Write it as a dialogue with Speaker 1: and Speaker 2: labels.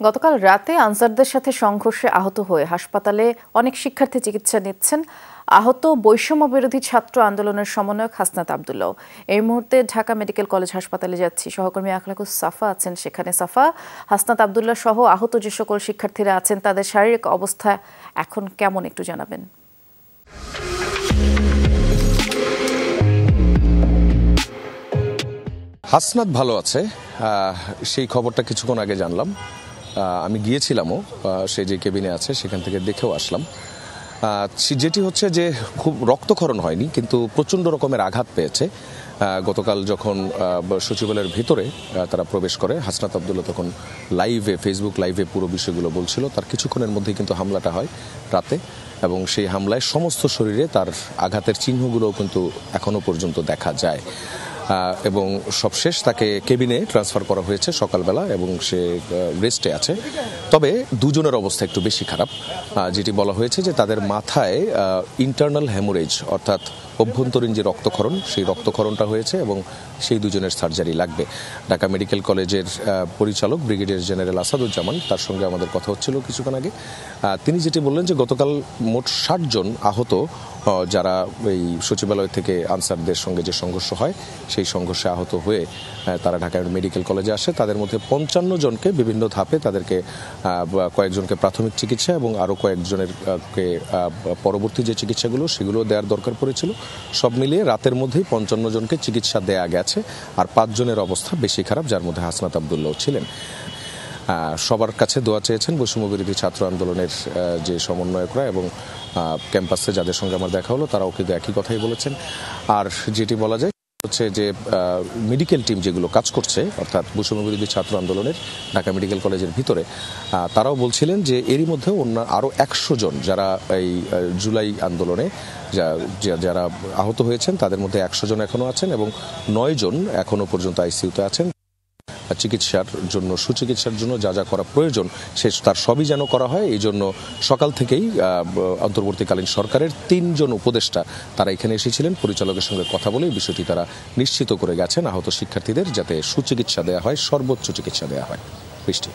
Speaker 1: গতকাল রাতে আনসারদের সাথে সংঘর্ষে আহত হয়ে হাসপাতালে অনেক শিক্ষার্থী চিকিৎসা নিচ্ছেন। আহত বৈষম্য বিরোধী ছাত্র আন্দোলনের সমন্বয়ক হাসনাত আব্দুল্লাহ। এই মুহূর্তে ঢাকা মেডিকেল কলেজ হাসপাতালে যাচ্ছি, সহকর্মী আখলাকুস সাফা আছেন সেখানে। সাফা, হাসনাত আব্দুল্লাহ সহ আহত যে সকল শিক্ষার্থীরা আছেন তাদের শারীরিক অবস্থা এখন কেমন একটু জানাবেন।
Speaker 2: হাসনাত ভালো আছে, সেই খবরটা কিছুক্ষণ আগে জানলাম। আমি গিয়েছিলামও, সে যে কেবিনে আছে সেখান থেকে দেখেও আসলাম। যেটি হচ্ছে যে খুব রক্তক্ষরণ হয়নি, কিন্তু প্রচণ্ড রকমের আঘাত পেয়েছে। গতকাল যখন সচিবালয়ের ভিতরে তারা প্রবেশ করে, হাসনাত আব্দুল্লাহ তখন ফেসবুক লাইভে পুরো বিষয়গুলো বলছিল। তার কিছুক্ষণের মধ্যেই কিন্তু হামলাটা হয় রাতে, এবং সেই হামলায় সমস্ত শরীরে তার আঘাতের চিহ্নগুলোও কিন্তু এখনো পর্যন্ত দেখা যায়। এবং সবশেষ তাকে কেবিনে ট্রান্সফার করা হয়েছে সকালবেলা, এবং সে রেস্টে আছে। তবে দুজনের অবস্থা একটু বেশি খারাপ। যেটি বলা হয়েছে যে তাদের মাথায় ইন্টারনাল হ্যামোরেজ, অর্থাৎ অভ্যন্তরীণ যে রক্তক্ষরণ, সেই রক্তক্ষরণটা হয়েছে, এবং সেই দুজনের সার্জারি লাগবে। ঢাকা মেডিকেল কলেজের পরিচালক ব্রিগেডিয়ার জেনারেল আসাদুজ্জামান, তার সঙ্গে আমাদের কথা হচ্ছিল কিছুক্ষণ আগে। তিনি যেটি বললেন যে গতকাল মোট 60 জন আহত, যারা এই সচিবালয় থেকে আনসারদের সঙ্গে যে সংঘর্ষ হয় সেই সংঘর্ষে আহত হয়ে তারা ঢাকা মেডিকেল কলেজে আসে। তাদের মধ্যে 55 জনকে বিভিন্ন ধাপে তাদেরকে কয়েকজনকে প্রাথমিক চিকিৎসা এবং আরও কয়েকজনের পরবর্তী যে চিকিৎসাগুলো সেগুলো দেওয়ার দরকার পড়েছিল। সব মিলিয়ে রাতের মধ্যেই 55 জনকে চিকিৎসা দেয়া গেছে, আর 5 জনের অবস্থা বেশি খারাপ, যার মধ্যে হাসনাত আব্দুল্লাহ ছিলেন। সবার কাছে দোয়া চেয়েছেন বৈষম্য বিরোধী ছাত্র আন্দোলনের যে সমন্বয়করা, এবং ক্যাম্পাসে যাদের সঙ্গে আমার দেখা হলো তারাও কিন্তু একই কথাই বলেছেন। আর যেটি বলা যায় হচ্ছে যে মেডিকেল টিম যেগুলো কাজ করছে, অর্থাৎ বৈষম্য বিরোধী ছাত্র আন্দোলনের ঢাকা মেডিকেল কলেজের ভিতরে, তারাও বলছিলেন যে এরই মধ্যে অন্য আরও 100 জন যারা এই জুলাই আন্দোলনে যারা আহত হয়েছেন তাদের মধ্যে 100 জন এখনও আছেন, এবং 9 জন এখনও পর্যন্ত আইসিইউতে আছেন। চিকিৎসার জন্য, সুচিকিৎসার জন্য যা যা করা প্রয়োজন তার সবই যেন করা হয়। এই জন্য সকাল থেকেই অন্তর্বর্তীকালীন সরকারের 3 জন উপদেষ্টা তারা এখানে এসেছিলেন। পরিচালকের সঙ্গে কথা বলে বিষয়টি তারা নিশ্চিত করে গেছেন আহত শিক্ষার্থীদের যাতে সুচিকিৎসা দেওয়া হয়, সর্বোচ্চ চিকিৎসা দেওয়া হয়। বৃষ্টি।